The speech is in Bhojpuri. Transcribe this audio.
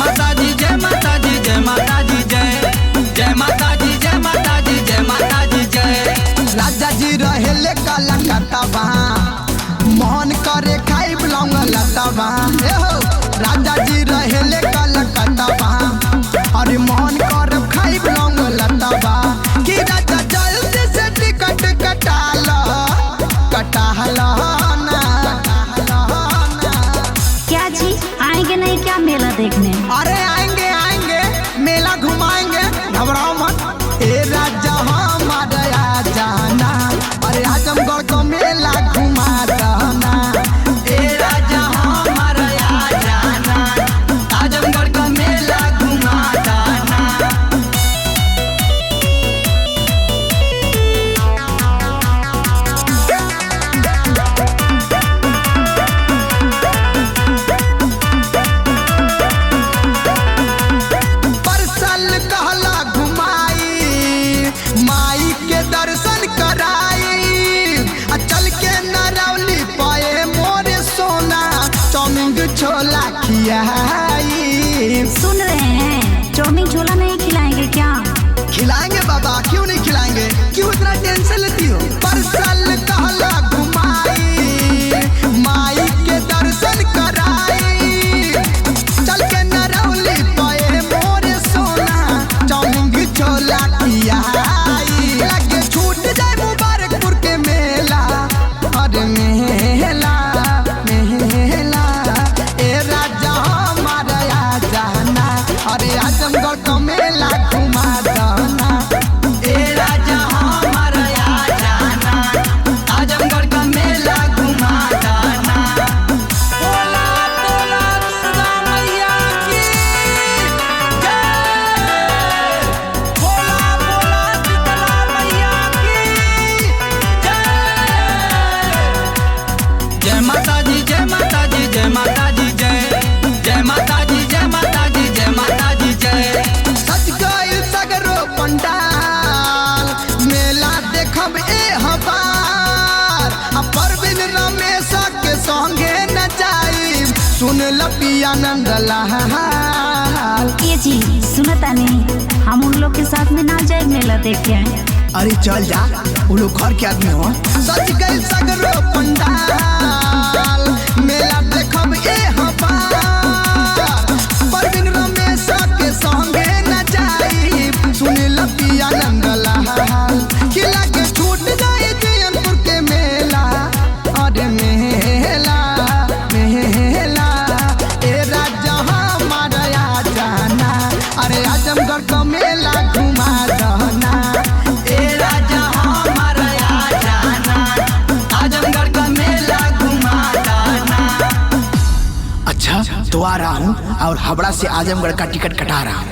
माता दी जय माता दी जय माता दी जय माता दी जय माता दी जय माता दी जय। राजा जी रहेले काला कतवा मोहन करे खाई लौंग लतवा हो। राजा जी रहेले काला कतवा अरे मोहन कर खाई लौंग लतवा कि राजा जल्दी से टिकट कटाल ना। क्या जी आएंगे नहीं क्या मेला देखने? अरे आएंगे आएंगे मेला घुमाएंगे घबराओ मत। ए राजा हमारे आ जाना अरे आजमगढ़ को मेला घुमा देना। ए राजा हमारा आ जाना आजमगढ़ का मेला घुमा देना। परसल कहला घुमाई माई के दर्शन कराई चल के नरौली पाए मोरे सोना चाउमीन छोला खियाई। सुन रहे हैं चाउमीन छोला नहीं खिलाएंगे क्या? खिलाएंगे बाबा क्यों नहीं खिलाएंगे, क्यों इतना टेंशन लेती हो। परसल कहला घुमाई माई के दर्शन कराई चल के नरौली पाए मोरे सोना चाउमीन छोला खियाई। लगे छूट जाए मुबारकपुर के मेला अरे मेला मेला। ए राजा हमारा आ जाना अरे आजमगढ़ का मेला घुमा देना। ए राजा हमारा आ जाना आजमगढ़ का मेला घुमा देना। बोला बोला दुर्गा मैया की जय। बोला बोला शीतला मैया की जय। जय माता दी जय माता दी जय माता दी जय माता दी जय माता दी जय माता दी जय। सज गइल सगरो पंडाल मेला देखब ए हबार परवीन रमेश के संगे न जाई सुन लपिया नंदलाल। ये जी सुनता नहीं हम उन लोग के साथ में ना जाए मेला देखे। अरे चल जा वो लोग घर के आदमी हो। सज गइल सगरो पंडाल मेला देखब ए हबार परवीन रमेश के संगे न जाई सुन लपिया नंदलाल। खिला के छूट जाए जयनपुर के मेला अरे मेला मेला। ए राजा हमारा आ जाना अरे आजमगढ़ का मेला घुमा देना। ए राजा हमारा आ जाना आजमगढ़ का मेला घुमा देना। अच्छा तो आ रहा हूँ और हावड़ा से आजमगढ़ का टिकट कटा रहा हूँ।